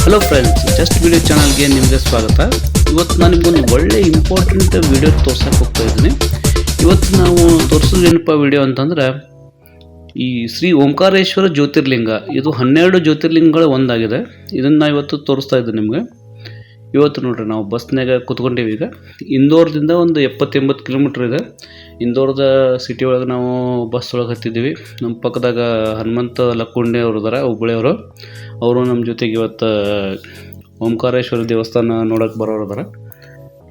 Hello friends, just video ಚಾನಲ್ಗೆ ನಿಮಗೆ ಸ್ವಾಗತ. ಇವತ್ತು ನಾನು ನಿಮಗೊಂದು ಒಳ್ಳೆ ಇಂಪಾರ್ಟೆಂಟ್ ವಿಡಿಯೋ ತೋರ್ಸಕ್ಕೆ ಹೋಗ್ತಾ ಇದ್ದೀನಿ. ಇವತ್ತು ನಾವು ತೋರಿಸೋದು ಏನಪ್ಪ ವಿಡಿಯೋ ಅಂತಂದ್ರೆ, ಈ ಶ್ರೀ ಓಂಕಾರೇಶ್ವರ ಜ್ಯೋತಿರ್ಲಿಂಗ, ಇದು 12 ಜ್ಯೋತಿರ್ಲಿಂಗಗಳು ಒಂದಾಗಿದೆ. ಇದನ್ನು ನಾವು ಇವತ್ತು ತೋರಿಸ್ತಾ ಇದ್ದೀನಿ ನಿಮಗೆ. ಇವತ್ತು ನೋಡ್ರಿ, ನಾವು ಬಸ್ನಾಗ ಕೂತ್ಕೊಂಡಿವಿ. ಈಗ ಇಂದೋರದಿಂದ ಒಂದು 70-80 ಕಿಲೋಮೀಟ್ರ್ ಇದೆ. ಇಂದೋರದ ಸಿಟಿ ಒಳಗೆ ನಾವು ಬಸ್ ಒಳಗೆ ಹತ್ತಿದ್ದೀವಿ. ನಮ್ಮ ಪಕ್ಕದಾಗ ಹನುಮಂತ ಲಕ್ಕುಂಡೆ ಅವರು ಇದ್ದಾರೆ, ಹುಬ್ಬಳ್ಳಿಯವರು. ಅವರು ನಮ್ಮ ಜೊತೆಗೆ ಇವತ್ತು ಓಂಕಾರೇಶ್ವರ ದೇವಸ್ಥಾನ ನೋಡೋಕೆ ಬರೋರು ಇದ್ದಾರೆ.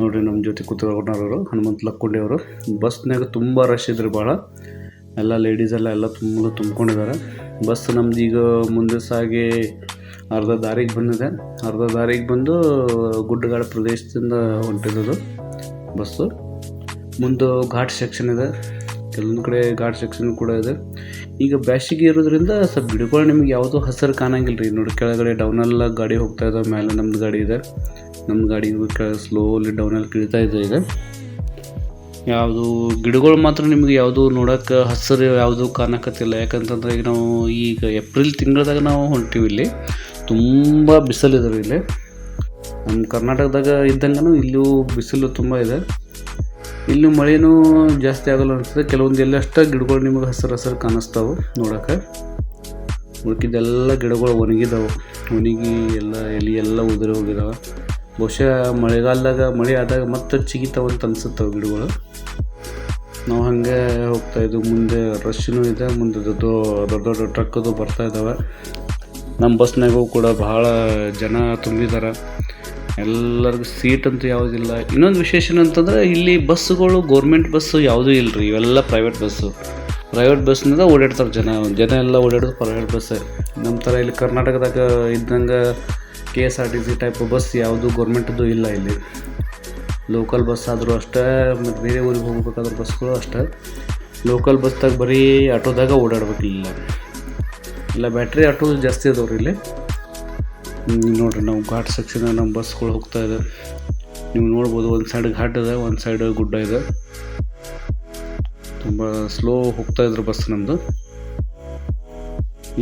ನೋಡಿರಿ, ನಮ್ಮ ಜೊತೆ ಕೂತ್ಕೊಂಡವರು ಹನುಮಂತ ಲಕ್ಕುಂಡೆ ಅವರು. ಬಸ್ನಾಗ ತುಂಬ ರಶ್ ಇದ್ರು, ಭಾಳ ಎಲ್ಲ ಲೇಡೀಸ್ ಎಲ್ಲ ತುಂಬ್ಕೊಂಡಿದ್ದಾರೆ. ಬಸ್ ನಮ್ದು ಈಗ ಮುಂದೆ ಸಾಗಿ ಅರ್ಧ ದಾರಿಗೆ ಬಂದಿದೆ. ಅರ್ಧ ದಾರಿಗೆ ಬಂದು ಗುಡ್ಡಗಾಡ ಪ್ರದೇಶದಿಂದ ಹೊಂಟಿದ್ದು ಬಸ್ಸು. ಮುಂದೆ ಘಾಟ್ ಸೆಕ್ಷನ್ ಇದೆ, ಕೆಲವೊಂದು ಕಡೆ ಘಾಟ್ ಸೆಕ್ಷನ್ ಕೂಡ ಇದೆ. ಈಗ ಬೇಸಿಗೆ ಇರೋದ್ರಿಂದ ಸ್ವಲ್ಪ ಗಿಡಗಳು ನಿಮ್ಗೆ ಯಾವುದೂ ಹಸಿರು ಕಾಣಂಗಿಲ್ಲ ರೀ. ನೋಡಿ, ಕೆಳಗಡೆ ಡೌನೆಲ್ಲ ಗಾಡಿ ಹೋಗ್ತಾ ಇದ್ದಾವೆ, ಮೇಲೆ ನಮ್ಮದು ಗಾಡಿ ಇದೆ. ನಮ್ಮ ಗಾಡಿ ಕೆಳಗೆ ಸ್ಲೋಲಿ ಡೌನಲ್ಲಿ ಕಿಳಿತಾ ಇದೆ. ಈಗ ಯಾವುದು ಗಿಡಗಳು ಮಾತ್ರ ನಿಮ್ಗೆ ಯಾವುದು ನೋಡೋಕೆ ಹಸಿರು ಯಾವುದು ಕಾಣಕತ್ತಿಲ್ಲ. ಯಾಕಂತಂದ್ರೆ ಈಗ ನಾವು ಈಗ ಏಪ್ರಿಲ್ ತಿಂಗಳದಾಗ ನಾವು ಹೊಂಟೀವಿ. ಇಲ್ಲಿ ತುಂಬ ಬಿಸಿಲಿದೆ ರೀ. ಇಲ್ಲಿ ನಮ್ಮ ಕರ್ನಾಟಕದಾಗ ಇದ್ದಂಗೂ ಇಲ್ಲೂ ಬಿಸಿಲು ತುಂಬ ಇದೆ. ಇಲ್ಲೂ ಮಳೆನೂ ಜಾಸ್ತಿ ಆಗೋಲ್ಲ ಅನಿಸ್ತದೆ. ಕೆಲವೊಂದು ಎಲ್ಲಷ್ಟ ಗಿಡಗಳು ನಿಮಗೆ ಹಸಿರು ಕಾಣಿಸ್ತಾವೆ ನೋಡೋಕೆ. ಉಳ್ಕಿದ್ದೆಲ್ಲ ಗಿಡಗಳು ಒಣಗಿದಾವೆ, ಒಣಗಿ ಎಲ್ಲ ಎಲೆ ಎಲ್ಲ ಉದುರಿ ಹೋಗಿದಾವೆ. ಬಹುಶಃ ಮಳೆಗಾಲದಾಗ ಮಳೆ ಆದಾಗ ಮತ್ತೆ ಚಿಗಿತಾವೆ ಅಂತ ಅನಿಸುತ್ತವೆ ಗಿಡಗಳು. ನಾವು ಹಾಗೆ ಹೋಗ್ತಾಯಿದ್ವಿ. ಮುಂದೆ ರಶ್ನೂ ಇದೆ, ಮುಂದೆ ದೊಡ್ಡ ಟ್ರಕ್ಕದು ಬರ್ತಾ ಇದ್ದಾವೆ. ನಮ್ಮ ಬಸ್ನಾಗೂ ಕೂಡ ಭಾಳ ಜನ ತುಂಬಿದ್ದಾರೆ. ಎಲ್ಲರಿಗೂ ಸೀಟ್ ಅಂತೂ ಯಾವುದಿಲ್ಲ. ಇನ್ನೊಂದು ವಿಶೇಷ ಅಂತಂದರೆ, ಇಲ್ಲಿ ಬಸ್ಸುಗಳು ಗೌರ್ಮೆಂಟ್ ಬಸ್ಸು ಯಾವುದೂ ಇಲ್ಲ ರೀ. ಇವೆಲ್ಲ ಪ್ರೈವೇಟ್ ಬಸ್ಸು. ಪ್ರೈವೇಟ್ ಬಸ್ನಿಂದ ಓಡಾಡ್ತಾರೆ ಜನ ಎಲ್ಲ ಓಡಾಡೋದು ಪ್ರೈವೇಟ್ ಬಸ್ಸೇ. ನಮ್ಮ ಥರ ಇಲ್ಲಿ ಕರ್ನಾಟಕದಾಗ ಇದ್ದಂಗೆ KSRTC ಟೈಪ್ ಬಸ್ ಯಾವುದು ಗೌರ್ಮೆಂಟದ್ದು ಇಲ್ಲ ಇಲ್ಲಿ. ಲೋಕಲ್ ಬಸ್ ಆದರೂ ಅಷ್ಟೇ, ಮತ್ತು ಬೇರೆ ಊರಿಗೆ ಹೋಗ್ಬೇಕಾದ್ರೆ ಬಸ್ಗಳು ಅಷ್ಟೇ. ಲೋಕಲ್ ಬಸ್ದಾಗ ಬರೀ ಆಟೋದಾಗ ಓಡಾಡ್ಬೇಕಿಲ್ಲ. ಇಲ್ಲ ಬ್ಯಾಟ್ರಿ ಆಟೋ ಜಾಸ್ತಿ ಅದಾವ್ರಿ ಇಲ್ಲಿ. ನೋಡಿರಿ, ನಾವು ಘಾಟ್ ಸೆಕ್ಷನ್ ನಮ್ಮ ಬಸ್ಗಳು ಹೋಗ್ತಾ ಇದೆ. ನೀವು ನೋಡ್ಬೋದು, ಒಂದು ಸೈಡ್ ಘಾಟ್ ಇದೆ, ಒಂದು ಸೈಡ್ ಗುಡ್ಡ ಇದೆ. ತುಂಬ ಸ್ಲೋ ಹೋಗ್ತಾಯಿದ್ರು ಬಸ್ ನಮ್ಮದು.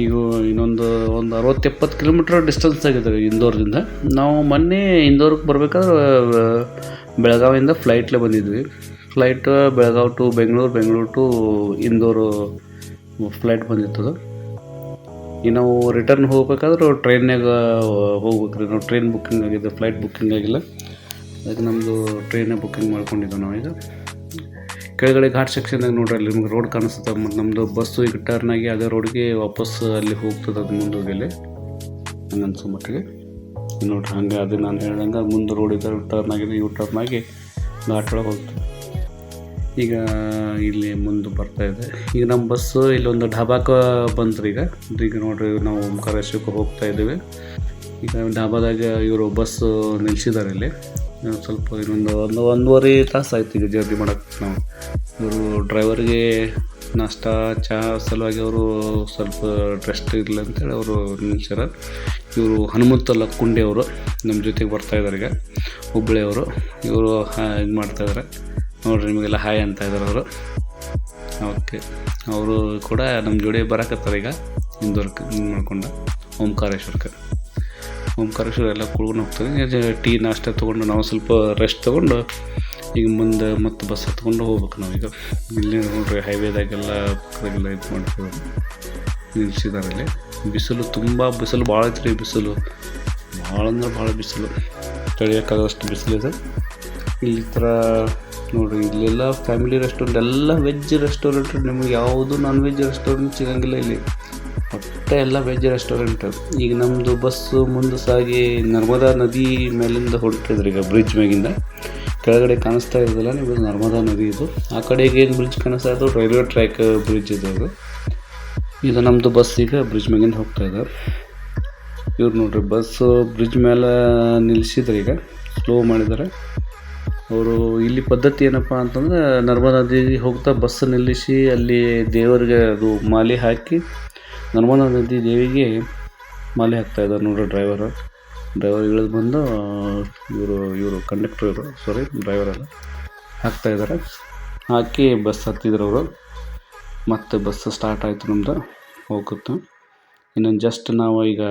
ಈಗ ಇನ್ನೊಂದು 60-70 ಕಿಲೋಮೀಟ್ರ್ ಡಿಸ್ಟೆನ್ಸ್ ಆಗಿದೆ ಇಂದೋರದಿಂದ. ನಾವು ಮೊನ್ನೆ ಇಂದೋರ್ಗೆ ಬರಬೇಕಾದ್ರೆ ಬೆಳಗಾವಿಯಿಂದ ಫ್ಲೈಟ್ಲೇ ಬಂದಿದ್ವಿ. Flight Belagavi to Bengaluru to Indore flight ಬಂದಿತ್ತದು. ಈಗ ನಾವು ರಿಟರ್ನ್ ಹೋಗ್ಬೇಕಾದ್ರೆ ಟ್ರೈನ್ನಾಗ ಹೋಗ್ಬೇಕು ರೀ. ನಾವು ಟ್ರೈನ್ ಬುಕ್ಕಿಂಗ್ ಆಗಿದೆ, ಫ್ಲೈಟ್ ಬುಕ್ಕಿಂಗ್ ಆಗಿಲ್ಲ. ಅದಕ್ಕೆ ನಮ್ಮದು ಟ್ರೈನೇ ಬುಕ್ಕಿಂಗ್ ಮಾಡ್ಕೊಂಡಿದ್ದೆವು ನಾವೀಗ. ಕೆಳಗಡೆ ಘಾಟ್ ಸೆಕ್ಷನ್ದಾಗ ನೋಡ್ರಿ, ಅಲ್ಲಿ ನಿಮ್ಗೆ ರೋಡ್ ಕಾಣಿಸುತ್ತೆ. ಮತ್ತು ನಮ್ಮದು ಬಸ್ಸು ಈಗ ಟರ್ನ್ ಆಗಿ ಅದೇ ರೋಡ್ಗೆ ವಾಪಸ್ ಅಲ್ಲಿ ಹೋಗ್ತದೆ. ಅದು ಮುಂದೆ ಹೋಗಿಲ್ಲ ಹಂಗೆ ಅನ್ಸೋ ಮಟ್ಟಿಗೆ ನೋಡ್ರಿ. ಹಂಗೆ ಅದು ನಾನು ಹೇಳ್ದಂಗೆ ಮುಂದೆ ರೋಡ್ ಇದೆ, ಟರ್ನ್ ಆಗಿದೆ. ಟರ್ನ್ ಆಗಿ ಘಾಟ್ ಒಳಗೆ ಹೋಗ್ತದೆ. ಈಗ ಇಲ್ಲಿ ಮುಂದೆ ಬರ್ತಾಯಿದೆ. ಈಗ ನಮ್ಮ ಬಸ್ಸು ಇಲ್ಲೊಂದು ಢಾಬಾಕ್ಕೆ ಬಂತ್ರಿ. ಈಗ ನೋಡಿರಿ, ನಾವು ಓಂಕಾರೇಶ್ವರಕ್ಕೆ ಹೋಗ್ತಾ ಇದ್ದೀವಿ. ಈಗ ಢಾಬಾದಾಗ ಇವರು ಬಸ್ಸು ನಿಲ್ಲಿಸಿದ್ದಾರೆ ಇಲ್ಲಿ. ಸ್ವಲ್ಪ ಇನ್ನೊಂದು 1.5 ತಾಸು ಆಯ್ತು ಈಗ ಜರ್ನಿ ಮಾಡೋಕ್ಕೆ. ನಾವು ಇವರು ಡ್ರೈವರ್ಗೆ ನಾಷ್ಟ ಚಹಾ ಸಲುವಾಗಿ ಅವರು ಸ್ವಲ್ಪ ರೆಸ್ಟ್ ಇರಲಿ ಅಂತೇಳಿ ಅವರು ನಿಲ್ಸ್ಯಾರ. ಇವರು ಹನುಮಂತ ಲಕ್ಕುಂಡೆ ಅವರು ನಮ್ಮ ಜೊತೆಗೆ ಬರ್ತಾಯಿದ್ದಾರೆ. ಈಗ ಹುಬ್ಬಳ್ಳಿಯವರು ಇವರು ಇದು ಮಾಡ್ತಾಯಿದ್ದಾರೆ ನೋಡಿರಿ. ನಿಮಗೆಲ್ಲ ಹಾಯ್ ಅಂತ ಇದ್ದಾರೆ ಅವರು. ಓಕೆ, ಅವರು ಕೂಡ ನಮ್ಮ ಜೋಡಿ ಬರಕತ್ತಾರೆ ಈಗ ಇಂದೋರ್ಗೆ ಮಾಡ್ಕೊಂಡು ಓಂಕಾರೇಶ್ವರಕ್ಕೆ. ಓಂಕಾರೇಶ್ವರ ಎಲ್ಲ ಕುಳ್ಕೊಂಡು ಹೋಗ್ತದೆ. ಟೀ ನಾಷ್ಟ ತೊಗೊಂಡು ನಾವು ಸ್ವಲ್ಪ ರೆಸ್ಟ್ ತೊಗೊಂಡು ಈಗ ಮುಂದೆ ಮತ್ತೆ ಬಸ್ ಹತ್ಕೊಂಡು ಹೋಗ್ಬೇಕು ನಾವೀಗ. ಇಲ್ಲಿ ನೋಡ್ರಿ, ಹೈವೇದಾಗೆಲ್ಲ ಪಕ್ಕದಾಗೆಲ್ಲ ಇದು ಮಾಡ್ತೀವಿ ನಿಲ್ಸಿದ್ದಾರೆ. ಇಲ್ಲಿ ಬಿಸಿಲು ತುಂಬ ಭಾಳ ಐತ್ರಿ. ಬಿಸಿಲು ಭಾಳ ಅಂದ್ರೆ ಭಾಳ ಬಿಸಿಲು, ತಡೆಯೋಕ್ಕಾಗಷ್ಟು ಬಿಸಿಲಿದೆ. ಇಲ್ಲಿ ಥರ ನೋಡಿರಿ, ಇಲ್ಲೆಲ್ಲ ಫ್ಯಾಮಿಲಿ ರೆಸ್ಟೋರೆಂಟ್, ಎಲ್ಲ ವೆಜ್ ರೆಸ್ಟೋರೆಂಟ್. ನಿಮಗೆ ಯಾವುದು ನಾನ್ ವೆಜ್ ರೆಸ್ಟೋರೆಂಟ್ ಸಿಗೋಂಗಿಲ್ಲ ಇಲ್ಲಿ. ಒಟ್ಟೆ ಎಲ್ಲ ವೆಜ್ ರೆಸ್ಟೋರೆಂಟ್. ಈಗ ನಮ್ಮದು ಬಸ್ಸು ಮುಂದೆ ಸಾಗಿ ನರ್ಮದಾ ನದಿ ಮೇಲಿಂದ ಹೊರಟಿದ್ರಿ. ಈಗ ಬ್ರಿಡ್ಜ್ ಮ್ಯಾಗಿಂದ ಕೆಳಗಡೆ ಕಾಣಿಸ್ತಾ ಇರೋದಿಲ್ಲ ನಿಮಗೆ, ನರ್ಮದಾ ನದಿ ಇದು. ಆ ಕಡೆಗೆ ಏನು ಬ್ರಿಡ್ಜ್ ಕಾಣಿಸ್ತಾ ಇದ್ದು ರೈಲ್ವೆ ಟ್ರ್ಯಾಕ್ ಬ್ರಿಡ್ಜ್ ಇದೆ ಅದು. ಇದು ನಮ್ಮದು ಬಸ್ ಈಗ ಬ್ರಿಡ್ಜ್ ಮ್ಯಾಗಿಂದ ಹೋಗ್ತಾ ಇದೆ. ಇವ್ರು ನೋಡ್ರಿ, ಬಸ್ಸು ಬ್ರಿಡ್ಜ್ ಮೇಲೆ ನಿಲ್ಲಿಸಿದ್ರೆ ಈಗ ಸ್ಲೋ ಮಾಡಿದ್ದಾರೆ ಅವರು. ಇಲ್ಲಿ ಪದ್ಧತಿ ಏನಪ್ಪ ಅಂತಂದರೆ, ನರ್ಮದಾ ನದಿಗೆ ಹೋಗ್ತಾ ಬಸ್ ನಿಲ್ಲಿಸಿ ಅಲ್ಲಿ ದೇವರಿಗೆ ಅದು ಮಾಲೆ ಹಾಕಿ, ನರ್ಮದಾ ನದಿ ದೇವಿಗೆ ಮಾಲೆ ಹಾಕ್ತಾಯಿದ್ದಾರೆ ನೋಡ್ರಿ ಡ್ರೈವರ್ ಇಳಿದು ಬಂದು. ಇವರು ಕಂಡಕ್ಟರ್, ಡ್ರೈವರ್ ಎಲ್ಲ ಹಾಕ್ತಾಯಿದ್ದಾರೆ. ಹಾಕಿ ಬಸ್ ಹತ್ತಿದ್ರು ಅವರು. ಮತ್ತು ಬಸ್ ಸ್ಟಾರ್ಟ್ ಆಯಿತು ನಮ್ಮದು ಹೋಗುತ್ತೆ. ಇನ್ನೊಂದು ಜಸ್ಟ್ ನಾವು ಈಗ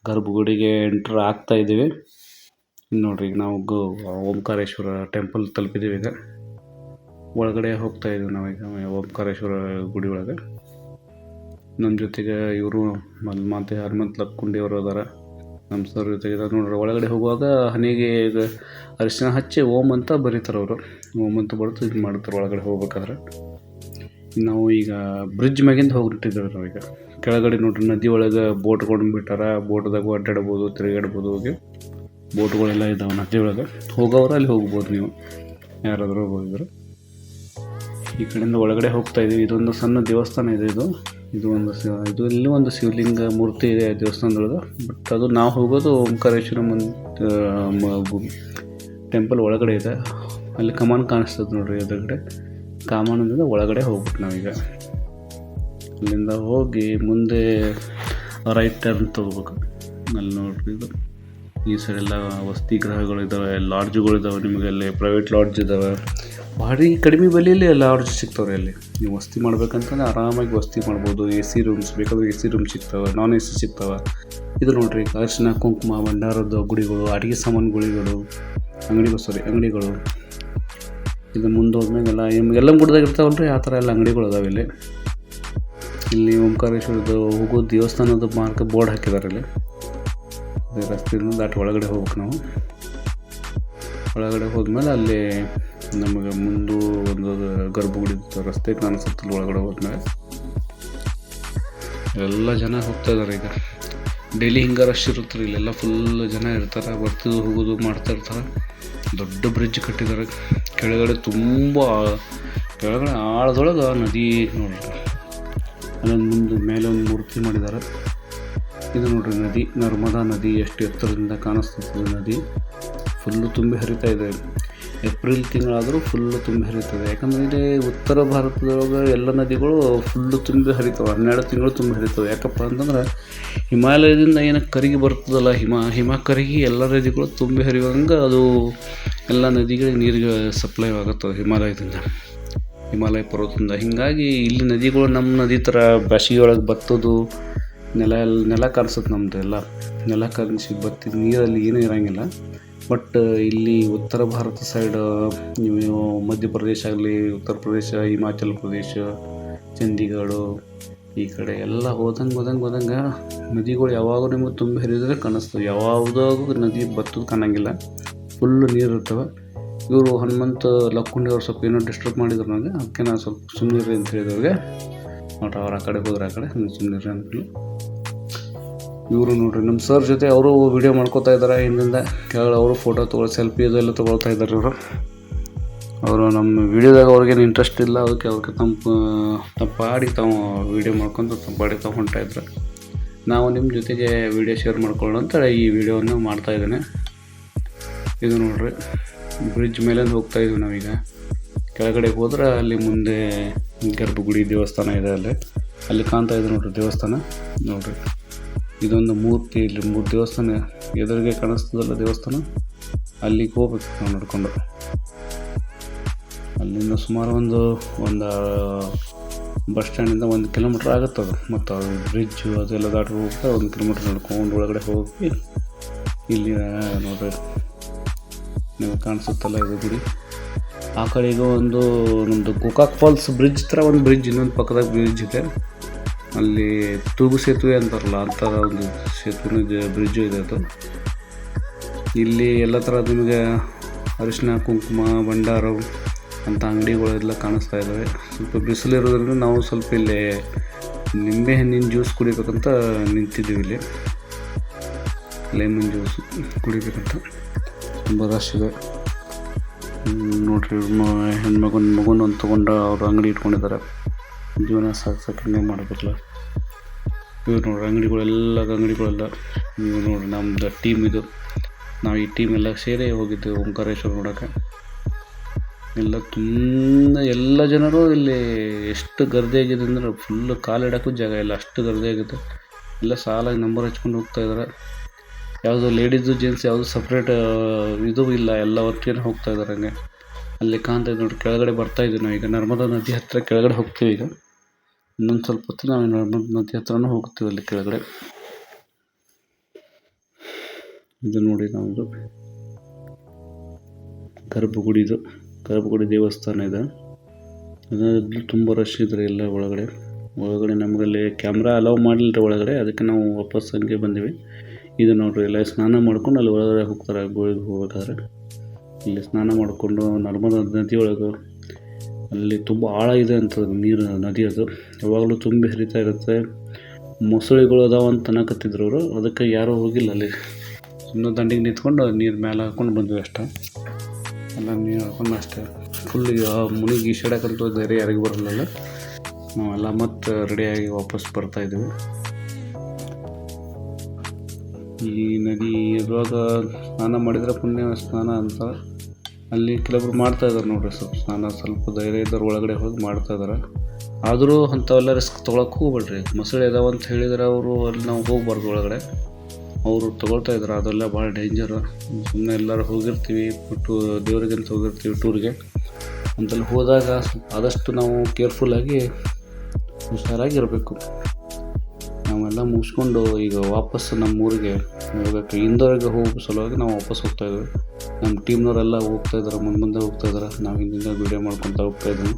ಗರ್ಭಗುಡಿಗೆ ಎಂಟ್ರ್ ಆಗ್ತಾ ಇದ್ದೀವಿ. ನೋಡ್ರಿ ಈಗ ನಾವು ಓಂಕಾರೇಶ್ವರ ಟೆಂಪಲ್ ತಲುಪಿದ್ದೀವಿ. ಈಗ ಒಳಗಡೆ ಹೋಗ್ತಾ ಇದ್ದೀವಿ ನಾವೀಗ ಓಂಕಾರೇಶ್ವರ ಗುಡಿ ಒಳಗೆ. ನಮ್ಮ ಜೊತೆಗೆ ಇವರು ಹನುಮಂತ ಲಕ್ಕುಂಡಿ ಅವರು ಅದಾರ, ನಮ್ಮ ಸರ್ ಜೊತೆಗೆ ನೋಡ್ರಿ. ಒಳಗಡೆ ಹೋಗುವಾಗ ಹನಿಗೆ ಈಗ ಅರಿಶಿನ ಹಚ್ಚಿ ಓಂ ಅಂತ ಬರೀತಾರೆ ಅವರು. ಓಂ ಅಂತ ಬರೆದು ಇದು ಮಾಡ್ತಾರೆ ಒಳಗಡೆ ಹೋಗ್ಬೇಕಾದ್ರೆ. ನಾವು ಈಗ ಬ್ರಿಡ್ಜ್ ಮ್ಯಾಗಿಂದ ಹೋಗ್ಬಿಟ್ಟಿದ್ದೇವೆ ನಾವೀಗ. ಕೆಳಗಡೆ ನೋಡ್ರಿ ನದಿ ಒಳಗೆ ಬೋಟ್ಕೊಂಡು ಬಿಟ್ಟಾರ. ಬೋಟ್ದಾಗ ಅಡ್ಡಾಡ್ಬೋದು, ತಿರುಗಾಡ್ಬೋದು. ಹೋಗಿ ಬೋಟ್ಗಳೆಲ್ಲ ಇದ್ದಾವೆ ನದಿ ಒಳಗೆ. ಹೋಗೋರು ಅಲ್ಲಿ ಹೋಗ್ಬೋದು ನೀವು ಯಾರಾದರೂ ಹೋಗಿದ್ರೆ. ಈ ಕಡೆಯಿಂದ ಒಳಗಡೆ ಹೋಗ್ತಾ ಇದ್ದೀವಿ. ಇದೊಂದು ಸಣ್ಣ ದೇವಸ್ಥಾನ ಇದೆ. ಇದು ಇಲ್ಲಿ ಒಂದು ಶಿವಲಿಂಗ ಮೂರ್ತಿ ಇದೆ ದೇವಸ್ಥಾನದೊಳಗೆ. ಬಟ್ ಅದು ನಾವು ಹೋಗೋದು ಓಂಕಾರೇಶ್ವರ ಟೆಂಪಲ್ ಒಳಗಡೆ ಇದೆ. ಅಲ್ಲಿ ಕಮಾನ್ ಕಾಣಿಸ್ತದೆ ನೋಡ್ರಿ ಎದುರುಗಡೆ. ಕಮಾನದಿಂದ ಒಳಗಡೆ ಹೋಗ್ಬಿಟ್ಟು ನಾವೀಗ ಅಲ್ಲಿಂದ ಹೋಗಿ ಮುಂದೆ ರೈಟ್ ಟರ್ನ್ ತೊಗೋಬೇಕು. ಅಲ್ಲಿ ನೋಡ್ರಿ ಇದು ಈ ಸೈಡ್ ಎಲ್ಲ ವಸತಿ ಗೃಹಗಳಿದ್ದಾವೆ, ಲಾಡ್ಜುಗಳಿದ್ದಾವೆ. ನಿಮಗೆ ಅಲ್ಲಿ ಪ್ರೈವೇಟ್ ಲಾಡ್ಜ್ ಇದ್ದಾವೆ. ಭಾರಿ ಕಡಿಮೆ ಬೆಲೆಯಲ್ಲಿ ಲಾಡ್ಜ್ ಸಿಗ್ತಾವೆ. ಅಲ್ಲಿ ನೀವು ವಸತಿ ಮಾಡ್ಬೇಕಂತಂದ್ರೆ ಆರಾಮಾಗಿ ವಸತಿ ಮಾಡ್ಬೋದು. AC ರೂಮ್ಸ್ ಬೇಕಾದ್ರೆ AC ರೂಮ್ ಸಿಗ್ತವೆ, ನಾನ್ AC ಸಿಗ್ತವೆ. ಇದು ನೋಡ್ರಿ ಅರಿಶಿನ ಕುಂಕುಮ ಭಂಡಾರದ ಗುಡಿಗಳು, ಅಡುಗೆ ಸಾಮಾನು ಗುಡಿಗಳು, ಅಂಗಡಿಗಳು. ಇದು ಮುಂದೆ ಹೋದ್ಮೇಲೆ ಎಲ್ಲ ಗುಡ್ದಾಗ ಇರ್ತಾವಲ್ರಿ, ಆ ಥರ ಎಲ್ಲ ಅಂಗಡಿಗಳು ಅದಾವೆ ಇಲ್ಲಿ. ಇಲ್ಲಿ ಓಂಕಾರೇಶ್ವರದ ಹೋಗೋ ದೇವಸ್ಥಾನದ ಮಾರ್ಕ್ ಬೋರ್ಡ್ ಹಾಕಿದ್ದಾರೆ ಇಲ್ಲಿ. ರಸ್ತೆಯಿಂದ ದಾಟಿ ಒಳಗಡೆ ಹೋಗ್ಬೇಕು ನಾವು. ಒಳಗಡೆ ಹೋದ್ಮೇಲೆ ಅಲ್ಲಿ ನಮಗೆ ಮುಂದೆ ಒಂದು ಗರ್ಭಗುಡಿ ರಸ್ತೆ ಕಾಣಿಸುತ್ತಲ್ಲ. ಒಳಗಡೆ ಹೋದ್ಮೇಲೆ ಎಲ್ಲ ಜನ ಹೋಗ್ತಾ ಇದ್ದಾರೆ ಈಗ. ಡೈಲಿ ಹಿಂಗೆ ರಶ್ ಇರುತ್ತೆ. ಇಲ್ಲೆಲ್ಲ ಫುಲ್ ಜನ ಇರ್ತಾರೆ, ಬರ್ತಿದ್ದು ಹೋಗೋದು ಮಾಡ್ತಾ ಇರ್ತಾರೆ. ದೊಡ್ಡ ಬ್ರಿಡ್ಜ್ ಕಟ್ಟಿದ್ದಾರೆ. ಕೆಳಗಡೆ ಕೆಳಗಡೆ ಆಳದೊಳಗೆ ನದಿ ನೋಡ್ರಿ. ಅಲ್ಲೊಂದು ಮುಂದೆ ಮೇಲೆ ಒಂದು ಮೂರ್ತಿ ಮಾಡಿದ್ದಾರೆ. ಇದು ನೋಡ್ರಿ ನದಿ, ನರ್ಮದಾ ನದಿ. ಎಷ್ಟು ಎತ್ತರದಿಂದ ಕಾಣಿಸ್ತದೆ ನದಿ. ಫುಲ್ಲು ತುಂಬಿ ಹರಿತಾ ಇದೆ. ಏಪ್ರಿಲ್ ತಿಂಗಳಾದರೂ ಫುಲ್ಲು ತುಂಬಿ ಹರಿತದೆ. ಯಾಕಂದರೆ ಇಲ್ಲಿ ಉತ್ತರ ಭಾರತದೊಳಗೆ ಎಲ್ಲ ನದಿಗಳು ಫುಲ್ಲು ತುಂಬಿ ಹರಿತವೆ. 12 ತಿಂಗಳು ತುಂಬಿ ಹರಿತವೆ. ಯಾಕಪ್ಪ ಅಂತಂದ್ರೆ ಹಿಮಾಲಯದಿಂದ ಏನಕ್ಕೆ ಕರಗಿ ಬರ್ತದಲ್ಲ, ಹಿಮ ಕರಗಿ ಎಲ್ಲ ನದಿಗಳು ತುಂಬಿ ಹರಿಯುವಂಗೆ ಅದು ಎಲ್ಲ ನದಿಗಳಿಗೆ ನೀರಿಗೆ ಸಪ್ಲೈ ಆಗುತ್ತವೆ ಹಿಮಾಲಯ ಪರ್ವತದಿಂದ. ಹೀಗಾಗಿ ಇಲ್ಲಿ ನದಿಗಳು ನಮ್ಮ ನದಿ ಥರ ಬ್ಯಾಸಿಗೆ ಬತ್ತೋದು ನೆಲ ಕಾಣಿಸುತ್ತೆ. ನಮ್ಮದು ಎಲ್ಲ ನೆಲ ಕಾಣಿಸಿ ಬತ್ತಿದ ನೀರಲ್ಲಿ ಏನೂ ಇರೋಂಗಿಲ್ಲ. ಬಟ್ ಇಲ್ಲಿ ಉತ್ತರ ಭಾರತ ಸೈಡ್ ನೀವು ಮಧ್ಯಪ್ರದೇಶ ಆಗಲಿ, ಉತ್ತರ ಪ್ರದೇಶ, ಹಿಮಾಚಲ ಪ್ರದೇಶ, ಚಂಡೀಗಢ ಈ ಕಡೆ ಎಲ್ಲ ಹೋದಂಗೆ ನದಿಗಳು ಯಾವಾಗ ನಿಮಗೆ ತುಂಬಿ ಹರಿದ್ರೆ ಕಾಣಿಸ್ತವೆ. ಯಾವುದಾಗೂ ನದಿ ಬತ್ತದು ಕಾಣಂಗಿಲ್ಲ, ಫುಲ್ಲು ನೀರು ಇರ್ತವೆ. ಇವರು ಹನುಮಂತ ಲಕ್ಕುಂಡಿ ಅವ್ರು ಸ್ವಲ್ಪ ಏನೋ ಡಿಸ್ಟರ್ಬ್ ಮಾಡಿದ್ರು ನನಗೆ. ಅದಕ್ಕೆ ನಾನು ಸ್ವಲ್ಪ ಸುಮ್ಮನಿರಿ ಅಂತ ಹೇಳಿದವ್ರಿಗೆ. ನೋಡ್ರಿ ಅವ್ರು ಆ ಕಡೆ ಹೋದ್ರೆ ಆ ಕಡೆ ಸುಮ್ಮನಿರಿ ಅಂತೇಳಿ. ಇವರು ನೋಡ್ರಿ ನಮ್ಮ ಸರ್ ಜೊತೆ ಅವರು ವೀಡಿಯೋ ಮಾಡ್ಕೋತಾ ಇದ್ದಾರೆ. ಹಿಂದಿಂದ ಕೆಳಗಡೆ ಅವರು ಫೋಟೋ ಸೆಲ್ಫಿ ಅದೆಲ್ಲ ತೊಗೊಳ್ತಾ ಇದ್ದಾರೆ. ಅವರು ನಮ್ಮ ವೀಡಿಯೋದಾಗ ಅವ್ರಿಗೇನು ಇಂಟ್ರೆಸ್ಟ್ ಇಲ್ಲ. ಅವ್ರಿಗೆ ತಮ್ಮ ಪಾಡಿಗೆ ತಾವು ವೀಡಿಯೋ ಮಾಡ್ಕೊಂಡು ತಮ್ಮ ಪಾಡಿಗೆ ತಾವು ಹೊಂಟಾಯಿದ್ರು. ನಾವು ನಿಮ್ಮ ಜೊತೆಗೆ ವೀಡಿಯೋ ಶೇರ್ ಮಾಡ್ಕೊಳ್ಳೋಣ ಅಂತ ಈ ವಿಡಿಯೋವನ್ನು ಮಾಡ್ತಾಯಿದ್ದೇನೆ. ಇದು ನೋಡ್ರಿ ಬ್ರಿಡ್ಜ್ ಮೇಲಿಂದ ಹೋಗ್ತಾ ಇದ್ವಿ ನಾವೀಗ. ಕೆಳಗಡೆ ಹೋದ್ರೆ ಅಲ್ಲಿ ಮುಂದೆ ಗರ್ಭಗುಡಿ ದೇವಸ್ಥಾನ ಇದೆ. ಅಲ್ಲಿ ಕಾಣ್ತಾ ಇದೆ ನೋಡ್ರಿ ದೇವಸ್ಥಾನ. ನೋಡ್ರಿ ಇದೊಂದು ಮೂರ್ತಿ. ಇಲ್ಲಿ 3 ದೇವಸ್ಥಾನ ಎದುರಿಗೆ ಕಾಣಿಸ್ತದಲ್ಲ ದೇವಸ್ಥಾನ. ಅಲ್ಲಿಗೆ ಹೋಗ್ಬೇಕು ನಾವು ನಡ್ಕೊಂಡು. ಅಲ್ಲಿಂದ ಸುಮಾರು ಒಂದು ಬಸ್ ಸ್ಟ್ಯಾಂಡಿಂದ 1 ಕಿಲೋಮೀಟ್ರ್ ಆಗುತ್ತೆ ಅದು. ಮತ್ತು ಅದು ಬ್ರಿಡ್ಜು ಅದೆಲ್ಲ ದಾಟಿ ಹೋಗ್ತಾ 1 ಕಿಲೋಮೀಟ್ರ್ ನಡ್ಕೊಂಡು ಒಳಗಡೆ ಹೋಗಿ ಇಲ್ಲಿ ನೋಡ್ರಿ ನೀವು ಕಾಣಿಸುತ್ತಲ್ಲ ಇದು ಗುಡಿ. ಆ ಕಡೆಗೂ ಒಂದು ನಮ್ಮದು ಗೋಕಾಕ್ ಫಾಲ್ಸ್ ಬ್ರಿಡ್ಜ್ ಥರ ಒಂದು ಬ್ರಿಡ್ಜ್, ಇನ್ನೊಂದು ಪಕ್ಕದಾಗ ಬ್ರಿಡ್ಜ್ ಇದೆ. ಅಲ್ಲಿ ತೂಗು ಸೇತುವೆ ಅಂತಾರಲ್ಲ, ಆ ಥರ ಒಂದು ಸೇತುವೆ ಬ್ರಿಡ್ಜು ಇದೆ ಅದು. ಇಲ್ಲಿ ಎಲ್ಲ ಥರ ನಿಮಗೆ ಅರಿಶಿನ ಕುಂಕುಮ ಭಂಡಾರ ಅಂತ ಅಂಗಡಿಗಳೆಲ್ಲ ಕಾಣಿಸ್ತಾ ಇದ್ದಾವೆ. ಸ್ವಲ್ಪ ಬಿಸಿಲಿರೋದ್ರಿಂದ ನಾವು ಸ್ವಲ್ಪ ಇಲ್ಲಿ ನಿಂಬೆ ಹಣ್ಣಿನ ಜ್ಯೂಸ್ ಕುಡಿಬೇಕಂತ ನಿಂತಿದ್ದೀವಿ. ಇಲ್ಲಿ ಲೆಮನ್ ಜ್ಯೂಸ್ ಕುಡಿಬೇಕಂತ ತುಂಬ ರಶ್ ಇದೆ ನೋಡ್ರಿ. ಮಗುನ ಒಂದು ತೊಗೊಂಡು ಅವರು ಅಂಗಡಿ ಇಟ್ಕೊಂಡಿದ್ದಾರೆ. ಜೀವನ ಸಾಕ್ಸಕ್ಕೆ ಮಾಡಬೇಕಲ್ಲ. ಇವ್ರು ನೋಡ್ರಿ ಅಂಗಡಿಗಳೆಲ್ಲ ನೀವು ನೋಡ್ರಿ ನಮ್ಮದು ಟೀಮ್ ಇದು. ನಾವು ಈ ಟೀಮ್ ಎಲ್ಲ ಸೇರಿ ಹೋಗಿದ್ದೇವೆ ಓಂಕಾರೇಶ್ವರ ನೋಡೋಕ್ಕೆ. ಎಲ್ಲ ಜನರು ಇಲ್ಲಿ ಎಷ್ಟು ಗರ್ದಿ ಆಗಿದೆ ಅಂದರೆ ಫುಲ್ಲು ಕಾಲಿಡೋಕ್ಕೂ ಜಾಗ ಇಲ್ಲ, ಅಷ್ಟು ಗರ್ದಿ ಆಗಿದೆ. ಎಲ್ಲ ಸಾಲಾಗಿ ನಂಬರ್ ಹಚ್ಕೊಂಡು ಹೋಗ್ತಾ ಇದ್ದಾರೆ. ಯಾವುದು ಲೇಡೀಸು ಜೆಂಟ್ಸ್ ಯಾವುದು ಸಪ್ರೇಟ್ ಇದು ಇಲ್ಲ, ಎಲ್ಲ ಒಟ್ಟಿಗೆ ಹೋಗ್ತಾ ಇದ್ದಾರೆ. ಹಂಗೆ ಅಲ್ಲಿ ಕಾಣ್ತಾ ಇದೆ ನೋಡಿ. ಕೆಳಗಡೆ ಬರ್ತಾಯಿದ್ದೀವಿ ನಾವು ಈಗ. ನರ್ಮದಾ ನದಿ ಹತ್ತಿರ ಕೆಳಗಡೆ ಹೋಗ್ತೀವಿ ಈಗ. ಇನ್ನೊಂದು ಸ್ವಲ್ಪ ಹೊತ್ತು ನಾವು ನರ್ಮದಾ ನದಿ ಹತ್ರನೂ ಹೋಗ್ತೀವಿ ಅಲ್ಲಿ ಕೆಳಗಡೆ. ಇದು ನೋಡಿ ನಮ್ಮದು ಗರ್ಭಗುಡಿ ದೇವಸ್ಥಾನ ಇದೆ. ಅದರಲ್ಲಿ ತುಂಬ ರಶ್ ಇದ್ರೆ ಎಲ್ಲ ಒಳಗಡೆ ನಮಗಲ್ಲಿ ಕ್ಯಾಮ್ರಾ ಅಲೌ ಮಾಡಲಿಲ್ಲ ಒಳಗಡೆ, ಅದಕ್ಕೆ ನಾವು ವಾಪಸ್ ಹಂಗೆ ಬಂದ್ವಿ. ಇದು ನೋಡ್ರಿ ಎಲ್ಲ ಸ್ನಾನ ಮಾಡ್ಕೊಂಡು ಅಲ್ಲಿ ಒಳಗಡೆ ಹೋಗ್ತಾರೆ. ಗೋಳಿಗೆ ಹೋಗ್ಬೇಕಾದ್ರೆ ಇಲ್ಲಿ ಸ್ನಾನ ಮಾಡಿಕೊಂಡು ನರ್ಮದಾ ನದಿ ಒಳಗೆ ಅಲ್ಲಿ ತುಂಬ ಆಳ ಇದೆ ಅಂತ ನೀರು ನದಿ, ಅದು ಯಾವಾಗಲೂ ತುಂಬಿ ಹರಿತಾ ಇರುತ್ತೆ. ಮೊಸಳೆಗಳು ಅದಾವ ಅಂತ ಅನ್ನಕತ್ತಿದ್ರು ಅವರು, ಅದಕ್ಕೆ ಯಾರೂ ಹೋಗಿಲ್ಲ ಅಲ್ಲಿ. ಸುಮ್ಮನೆ ದಂಡಿಗೆ ನಿಂತ್ಕೊಂಡು ನೀರು ಮೇಲೆ ಹಾಕ್ಕೊಂಡು ಬಂದ್ವಿ ಅಷ್ಟೇ. ಎಲ್ಲ ನೀರು ಹಾಕೊಂಡು ಅಷ್ಟೇ ಫುಲ್ ಮುಳುಗಿ ಈಸಾಡಕ್ಕಂತೂ ಧೈರ್ಯ ಯಾರಿಗೂ ಬರಲಿಲ್ಲ. ನಾವೆಲ್ಲ ಮತ್ತೆ ರೆಡಿಯಾಗಿ ವಾಪಸ್ ಬರ್ತಾಯಿದ್ವಿ. ಈ ನದಿ ಇರುವಾಗ ಸ್ನಾನ ಮಾಡಿದರೆ ಪುಣ್ಯ ಸ್ನಾನ ಅಂತ ಅಲ್ಲಿ ಕೆಲವರು ಮಾಡ್ತಾಯಿದ್ದಾರೆ ನೋಡ್ರಿ. ಸ್ವಲ್ಪ ಧೈರ್ಯ ಇದ್ದವ್ರು ಒಳಗಡೆ ಹೋಗಿ ಮಾಡ್ತಾಯಿದ್ದಾರೆ. ಆದರೂ ಅಂಥವೆಲ್ಲ ರಿಸ್ಕ್ ತೊಗೊಳಕ್ಕೆ ಹೋಗ್ಬೇಡ್ರಿ. ಮೊಸಳೆ ಇದಾವೆ ಅಂತ ಹೇಳಿದರೆ ಅವರು ಅಲ್ಲಿ ನಾವು ಹೋಗ್ಬಾರ್ದು ಒಳಗಡೆ, ಅವರು ತೊಗೊಳ್ತಾಯಿದ್ರು. ಅದೆಲ್ಲ ಭಾಳ ಡೇಂಜರು. ಸುಮ್ಮನೆ ಎಲ್ಲರೂ ಹೋಗಿರ್ತೀವಿ ದೇವರಿಗಂತ ಹೋಗಿರ್ತೀವಿ ಟೂರಿಗೆ, ಅಂತಲ್ಲಿ ಹೋದಾಗ ಆದಷ್ಟು ನಾವು ಕೇರ್ಫುಲ್ಲಾಗಿ ಹುಷಾರಾಗಿರಬೇಕು. ನಾವೆಲ್ಲ ಮುಗಿಸ್ಕೊಂಡು ಈಗ ವಾಪಸ್ ನಮ್ಮ ಊರಿಗೆ ಹೋಗಬೇಕು. ಇಂದೋರಿಗೆ ಹೋಗೋ ಸಲುವಾಗಿ ನಾವು ವಾಪಸ್ ಹೋಗ್ತಾಯಿದ್ವಿ. ನಮ್ಮ ಟೀಮ್ನವರೆಲ್ಲ ಹೋಗ್ತಾಯಿದ್ದಾರೆ, ಮುಂದೆ ಹೋಗ್ತಾಯಿದ್ದಾರೆ. ನಾವು ಹಿಂದಿಂದ ವೀಡಿಯೋ ಮಾಡ್ಕೊತ ಹೋಗ್ತಾಯಿದ್ವಿ.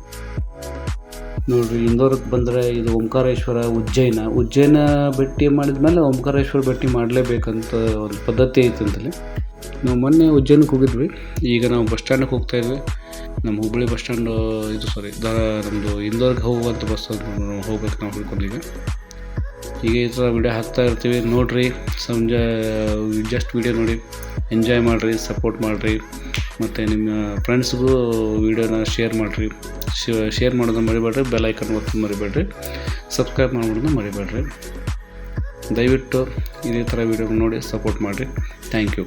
ನೋಡಿರಿ, ಇಂದೋರಕ್ಕೆ ಬಂದರೆ ಇದು ಓಂಕಾರೇಶ್ವರ, ಉಜ್ಜೈನ ಭೇಟಿ ಮಾಡಿದ ಮೇಲೆ ಓಂಕಾರೇಶ್ವರ ಭೇಟಿ ಮಾಡಲೇಬೇಕಂತ ಒಂದು ಪದ್ಧತಿ ಐತೆ ಅಂತಲ್ಲಿ. ನಾವು ಮೊನ್ನೆ ಉಜ್ಜೈನಕ್ಕೆ ಹೋಗಿದ್ವಿ. ಈಗ ನಾವು ಬಸ್ ಸ್ಟ್ಯಾಂಡಿಗೆ ಹೋಗ್ತಾಯಿದ್ವಿ. ನಮ್ಮ ಹುಬ್ಬಳ್ಳಿ ಬಸ್ ಸ್ಟ್ಯಾಂಡು ನಮ್ಮದು ಇಂದೋರ್ಗೆ ಹೋಗುವಂಥ ಬಸ್ ಹೋಗ್ಬೇಕು ನಾವು ಹೇಳ್ಕೊಂಡಿದ್ವಿ. ಈಗ ಈ ಥರ ವೀಡಿಯೋ ಹಾಕ್ತಾ ಇರ್ತೀವಿ ನೋಡಿರಿ. ಜಸ್ಟ್ ವೀಡಿಯೋ ನೋಡಿ ಎಂಜಾಯ್ ಮಾಡಿರಿ, ಸಪೋರ್ಟ್ ಮಾಡಿರಿ. ಮತ್ತು ನಿಮ್ಮ ಫ್ರೆಂಡ್ಸ್ಗೂ ವೀಡಿಯೋನ ಶೇರ್ ಮಾಡಿರಿ. ಶೇರ್ ಮಾಡೋದನ್ನ ಮರಿಬೇಡ್ರಿ. ಬೆಲ್ ಐಕನ್ ಒತ್ತೋದು ಮರಿಬೇಡ್ರಿ. ಸಬ್ಸ್ಕ್ರೈಬ್ ಮಾಡೋದನ್ನ ಮರಿಬೇಡ್ರಿ. ದಯವಿಟ್ಟು ಇದೇ ಥರ ವೀಡಿಯೋ ನೋಡಿ ಸಪೋರ್ಟ್ ಮಾಡಿರಿ. Thank you.